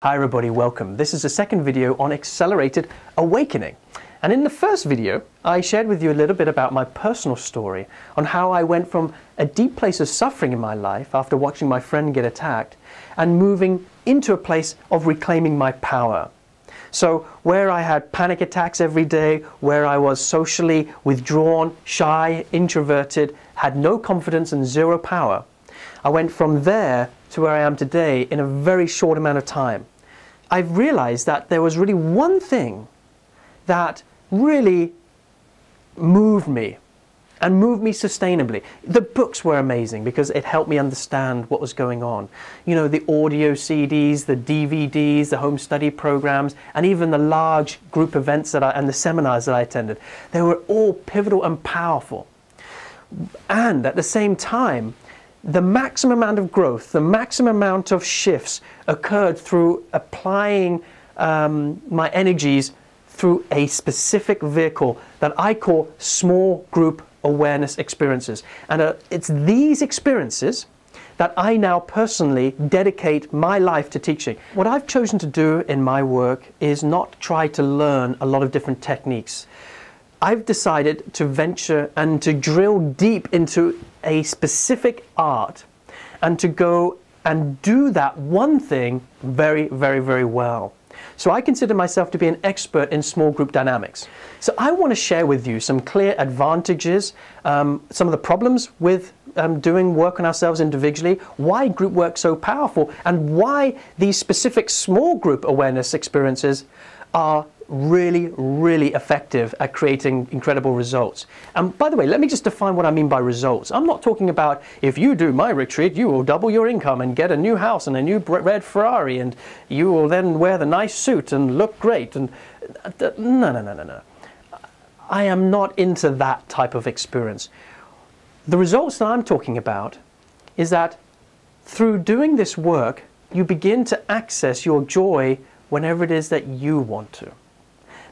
Hi everybody, welcome. This is the second video on accelerated awakening. And in the first video, I shared with you a little bit about my personal story on how I went from a deep place of suffering in my life after watching my friend get attacked and moving into a place of reclaiming my power. So where I had panic attacks every day, where I was socially withdrawn, shy, introverted, had no confidence and zero power, I went from there to where I am today in a very short amount of time. I've realized that there was really one thing that really moved me and moved me sustainably. The books were amazing because it helped me understand what was going on. You know, the audio CDs, the DVDs, the home study programs, and even the large group events and the seminars that I attended. They were all pivotal and powerful. And at the same time, the maximum amount of growth, the maximum amount of shifts occurred through applying my energies through a specific vehicle that I call small group awareness experiences. And it's these experiences that I now personally dedicate my life to teaching. What I've chosen to do in my work is not try to learn a lot of different techniques. I've decided to venture and to drill deep into a specific art and to go and do that one thing very, very, very well. So I consider myself to be an expert in small group dynamics. So I want to share with you some clear advantages, some of the problems with doing work on ourselves individually, why group work's so powerful, and why these specific small group awareness experiences are really, really effective at creating incredible results. And by the way, let me just define what I mean by results. I'm not talking about if you do my retreat, you will double your income and get a new house and a new red Ferrari and you will then wear the nice suit and look great. And no. I am not into that type of experience. The results that I'm talking about is that through doing this work, you begin to access your joy whenever it is that you want to.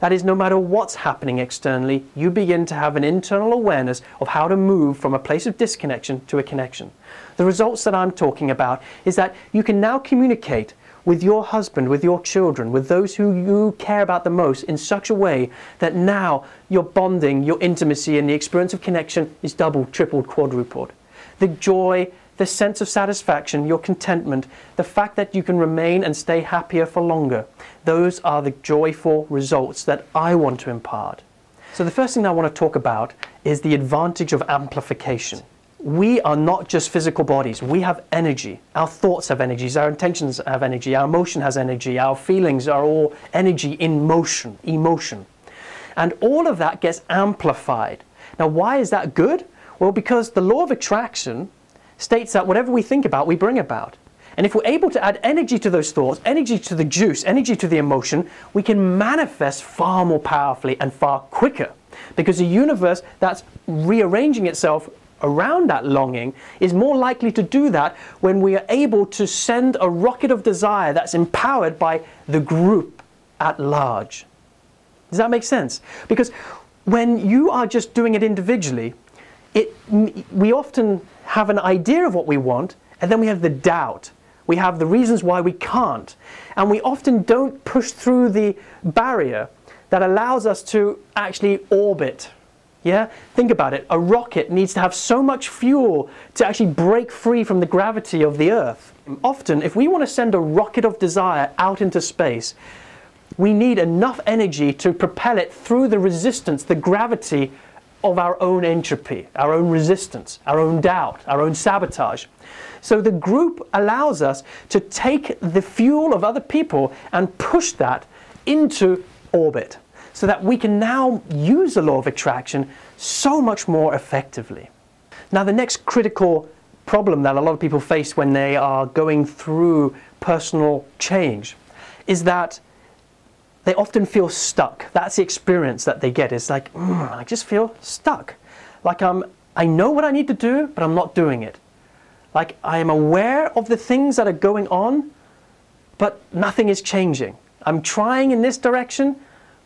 That is, no matter what's happening externally, you begin to have an internal awareness of how to move from a place of disconnection to a connection. The results that I'm talking about is that you can now communicate with your husband, with your children, with those who you care about the most in such a way that now your bonding, your intimacy and the experience of connection is doubled, tripled, quadrupled. The joy, the sense of satisfaction, your contentment, the fact that you can remain and stay happier for longer. Those are the joyful results that I want to impart. So the first thing I want to talk about is the advantage of amplification. We are not just physical bodies. We have energy. Our thoughts have energies. Our intentions have energy. Our emotion has energy. Our feelings are all energy in motion, emotion. And all of that gets amplified. Now, why is that good? Well, because the law of attraction states that whatever we think about, we bring about. And if we're able to add energy to those thoughts, energy to the juice, energy to the emotion, we can manifest far more powerfully and far quicker. Because the universe that's rearranging itself around that longing is more likely to do that when we are able to send a rocket of desire that's empowered by the group at large. Does that make sense? Because when you are just doing it individually, we often have an idea of what we want, and then we have the doubt. We have the reasons why we can't. And we often don't push through the barrier that allows us to actually orbit. Yeah? Think about it. A rocket needs to have so much fuel to actually break free from the gravity of the Earth. Often, if we want to send a rocket of desire out into space, we need enough energy to propel it through the resistance, the gravity of our own entropy, our own resistance, our own doubt, our own sabotage. So the group allows us to take the fuel of other people and push that into orbit so that we can now use the law of attraction so much more effectively. Now, the next critical problem that a lot of people face when they are going through personal change is that they often feel stuck. That's the experience that they get. It's like, I just feel stuck. Like I know what I need to do, but I'm not doing it. Like I am aware of the things that are going on, but nothing is changing. I'm trying in this direction,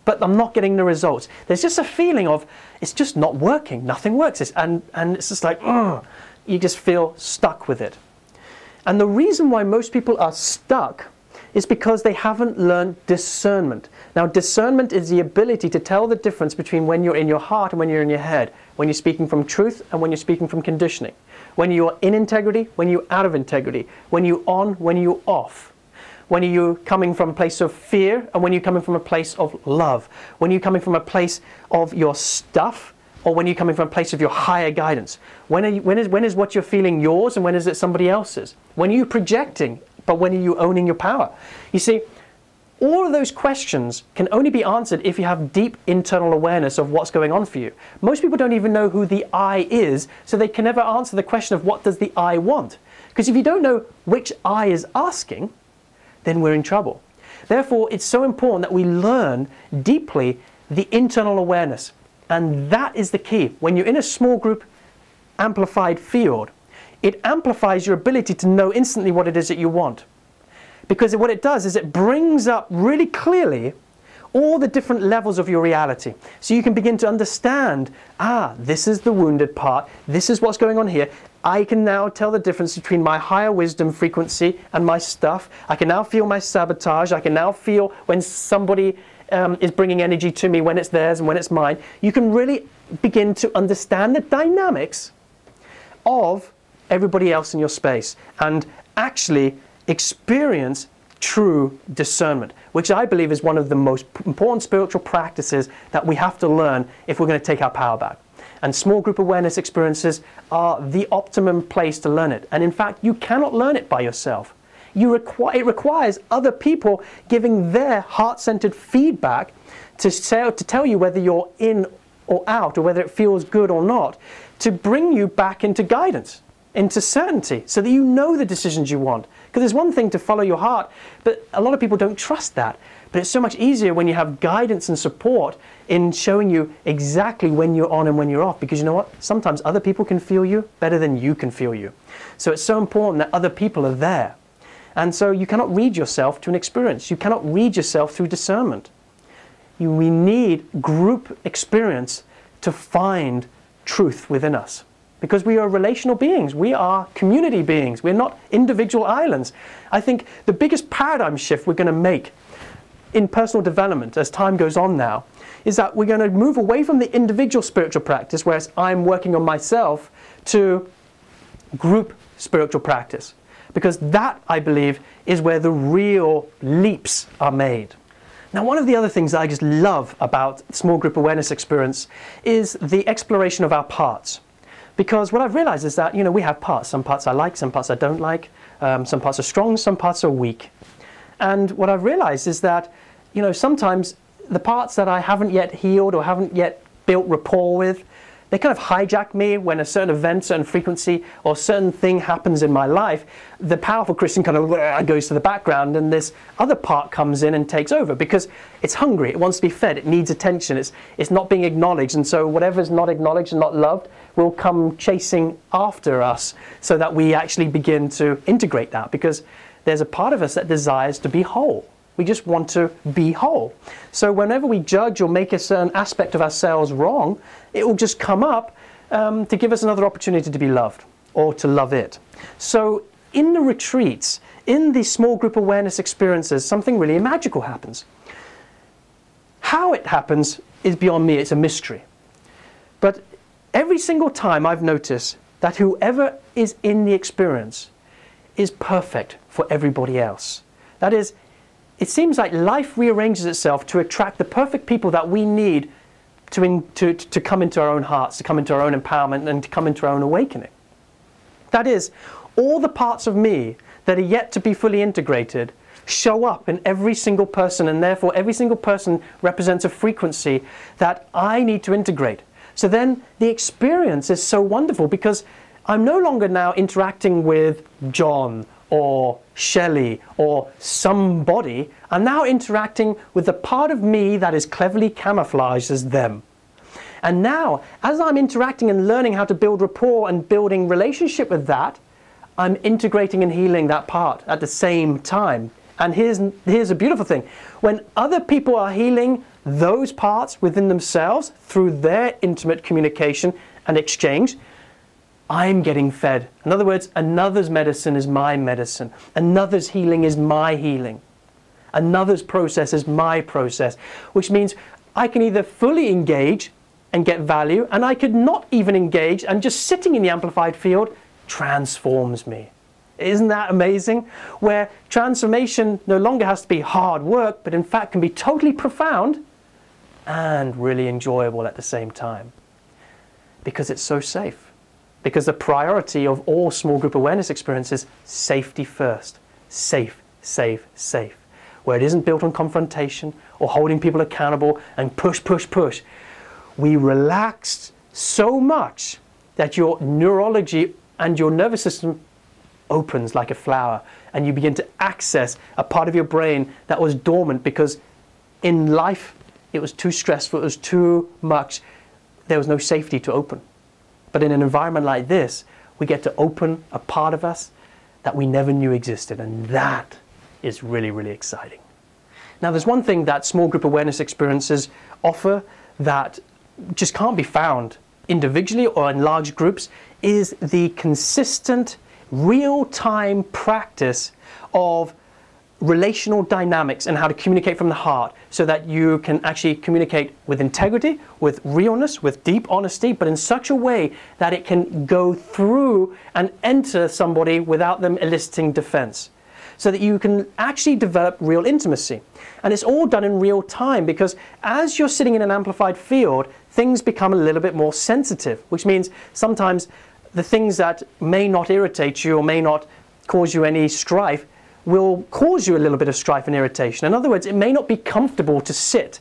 but I'm not getting the results. There's just a feeling of, it's just not working. Nothing works. And it's just like, you just feel stuck with it. And the reason why most people are stuck is because they haven't learned discernment. Now, discernment is the ability to tell the difference between when you're in your heart and when you're in your head, when you're speaking from truth and when you're speaking from conditioning, when you're in integrity, when you're out of integrity, when you're on, when you're off, when you're coming from a place of fear and when you're coming from a place of love, when you're coming from a place of your stuff or when you're coming from a place of your higher guidance. When is what you're feeling yours and when is it somebody else's? When are you projecting, but when are you owning your power? You see, all of those questions can only be answered if you have deep internal awareness of what's going on for you. Most people don't even know who the I is, so they can never answer the question of what does the I want. Because if you don't know which I is asking, then we're in trouble. Therefore, it's so important that we learn deeply the internal awareness. And that is the key. When you're in a small group amplified field, it amplifies your ability to know instantly what it is that you want. Because what it does is it brings up really clearly all the different levels of your reality. So you can begin to understand, this is the wounded part, this is what's going on here. I can now tell the difference between my higher wisdom frequency and my stuff. I can now feel my sabotage. I can now feel when somebody is bringing energy to me, when it's theirs and when it's mine. You can really begin to understand the dynamics of everybody else in your space and actually experience true discernment, which I believe is one of the most important spiritual practices that we have to learn if we're going to take our power back. And small group awareness experiences are the optimum place to learn it. And in fact, you cannot learn it by yourself. It requires other people giving their heart-centered feedback to tell you whether you're in or out, or whether it feels good or not, to bring you back into guidance, into certainty, so that you know the decisions you want. Because there's one thing to follow your heart, but a lot of people don't trust that. But it's so much easier when you have guidance and support in showing you exactly when you're on and when you're off. Because you know what? Sometimes other people can feel you better than you can feel you. So it's so important that other people are there. And so you cannot read yourself to an experience. You cannot read yourself through discernment. We need group experience to find truth within us. Because we are relational beings. We are community beings. We're not individual islands. I think the biggest paradigm shift we're going to make in personal development as time goes on now is that we're going to move away from the individual spiritual practice, whereas I'm working on myself, to group spiritual practice. Because that, I believe, is where the real leaps are made. Now, one of the other things that I just love about small group awareness experience is the exploration of our parts. Because what I've realized is that, we have parts. Some parts I like, some parts I don't like. Some parts are strong, some parts are weak. And what I've realized is that, sometimes the parts that I haven't yet healed or haven't yet built rapport with, they kind of hijack me when a certain event, certain frequency, or certain thing happens in my life. The powerful Christian kind of goes to the background, and this other part comes in and takes over because it's hungry, it wants to be fed, it needs attention, it's not being acknowledged, and so whatever's not acknowledged and not loved will come chasing after us so that we actually begin to integrate that, because there's a part of us that desires to be whole. We just want to be whole. So whenever we judge or make a certain aspect of ourselves wrong, it will just come up to give us another opportunity to be loved or to love it. So in the retreats, in the small group awareness experiences, something really magical happens. How it happens is beyond me, it's a mystery. But every single time I've noticed that whoever is in the experience is perfect for everybody else. That is, it seems like life rearranges itself to attract the perfect people that we need to come into our own hearts, to come into our own empowerment, and to come into our own awakening. That is, all the parts of me that are yet to be fully integrated show up in every single person, and therefore every single person represents a frequency that I need to integrate. So then the experience is so wonderful because I'm no longer now interacting with John or Shelley or somebody. I'm now interacting with the part of me that is cleverly camouflaged as them. And now, as I'm interacting and learning how to build rapport and building relationship with that, I'm integrating and healing that part at the same time. And here's a beautiful thing. When other people are healing those parts within themselves through their intimate communication and exchange, I'm getting fed. In other words, another's medicine is my medicine. Another's healing is my healing. Another's process is my process, which means I can either fully engage and get value, and I could not even engage, and just sitting in the amplified field transforms me. Isn't that amazing? Where transformation no longer has to be hard work, but in fact can be totally profound and really enjoyable at the same time. Because it's so safe. Because the priority of all small group awareness experiences is safety first. Safe, safe, safe. Where it isn't built on confrontation or holding people accountable and push, push, push. We relax so much that your neurology and your nervous system opens like a flower, and you begin to access a part of your brain that was dormant because in life it was too stressful, it was too much, there was no safety to open. But in an environment like this, we get to open a part of us that we never knew existed, and that is really, really exciting. Now, there's one thing that small group awareness experiences offer that just can't be found individually or in large groups, is the consistent, real-time practice of relational dynamics and how to communicate from the heart, so that you can actually communicate with integrity, with realness, with deep honesty, but in such a way that it can go through and enter somebody without them eliciting defense, so that you can actually develop real intimacy. And it's all done in real time, because as you're sitting in an amplified field, things become a little bit more sensitive, which means sometimes the things that may not irritate you or may not cause you any strife will cause you a little bit of strife and irritation. In other words, it may not be comfortable to sit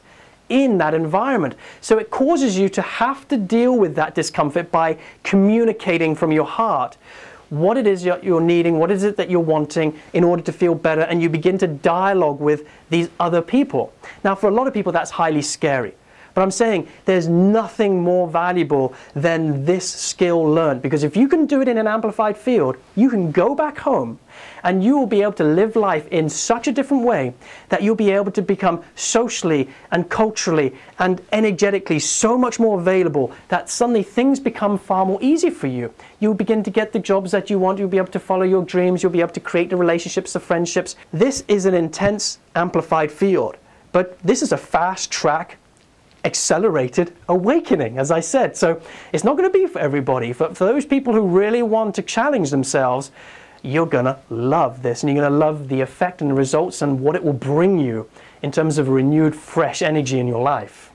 in that environment. So it causes you to have to deal with that discomfort by communicating from your heart what it is you're needing, what is it that you're wanting in order to feel better, and you begin to dialogue with these other people. Now, for a lot of people, that's highly scary. But I'm saying there's nothing more valuable than this skill learned, because if you can do it in an amplified field, you can go back home and you will be able to live life in such a different way that you'll be able to become socially and culturally and energetically so much more available that suddenly things become far more easy for you. You'll begin to get the jobs that you want, you'll be able to follow your dreams, you'll be able to create the relationships, the friendships. This is an intense amplified field, but this is a fast track accelerated awakening, as I said. So it's not going to be for everybody. For those people who really want to challenge themselves, you're going to love this, and you're going to love the effect and the results and what it will bring you in terms of renewed, fresh energy in your life.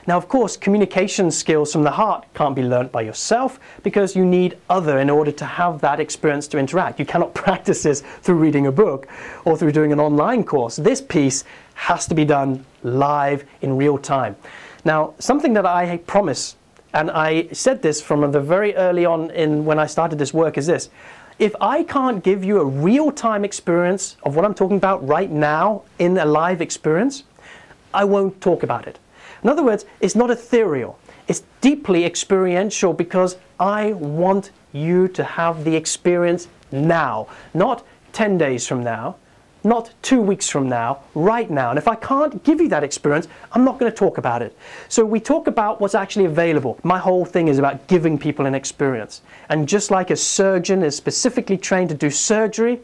Now, of course, communication skills from the heart can't be learnt by yourself, because you need other in order to have that experience to interact. You cannot practice this through reading a book or through doing an online course. This piece has to be done live in real time. Now, something that I promise, and I said this from the very early on when I started this work, is this: if I can't give you a real-time experience of what I'm talking about right now in a live experience, I won't talk about it. In other words, it's not ethereal. It's deeply experiential, because I want you to have the experience now, not 10 days from now, not 2 weeks from now, right now. And if I can't give you that experience, I'm not going to talk about it. So we talk about what's actually available. My whole thing is about giving people an experience. And just like a surgeon is specifically trained to do surgery,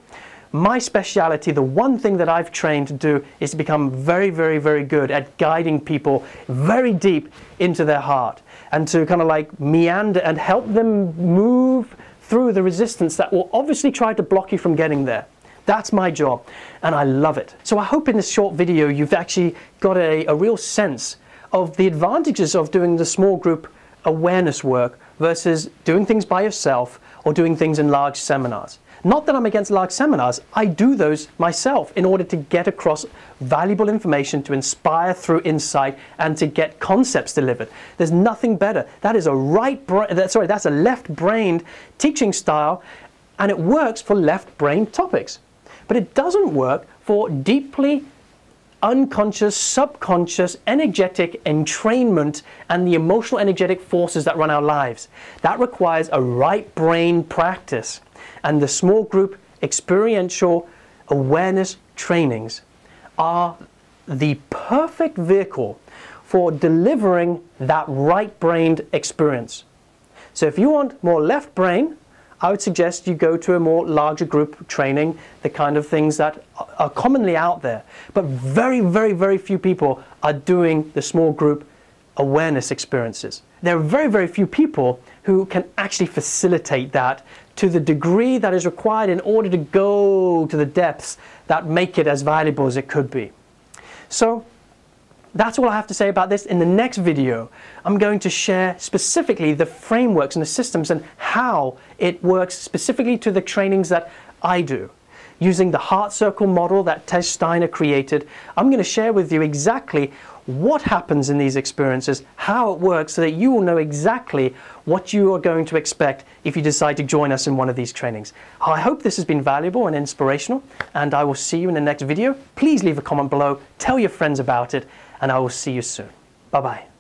my speciality, the one thing that I've trained to do, is to become very, very, very good at guiding people very deep into their heart, and to kind of like meander and help them move through the resistance that will obviously try to block you from getting there. That's my job, and I love it. So I hope in this short video you've actually got a real sense of the advantages of doing the small group awareness work versus doing things by yourself or doing things in large seminars. Not that I'm against large seminars, I do those myself in order to get across valuable information, to inspire through insight, and to get concepts delivered. There's nothing better. That is that's a left-brained teaching style, and it works for left-brained topics. But it doesn't work for deeply unconscious, subconscious, energetic entrainment and the emotional energetic forces that run our lives. That requires a right brain practice. And the small group experiential awareness trainings are the perfect vehicle for delivering that right-brained experience. So if you want more left brain, I would suggest you go to a more larger group training, the kind of things that are commonly out there. But very, very, very few people are doing the small group awareness experiences. There are very, very few people who can actually facilitate that to the degree that is required in order to go to the depths that make it as valuable as it could be. So that's all I have to say about this. In the next video, I'm going to share specifically the frameworks and the systems and how it works specifically to the trainings that I do. Using the heart circle model that Tej Steiner created, I'm going to share with you exactly what happens in these experiences, how it works, so that you will know exactly what you are going to expect if you decide to join us in one of these trainings. I hope this has been valuable and inspirational, and I will see you in the next video. Please leave a comment below, tell your friends about it, and I will see you soon. Bye-bye.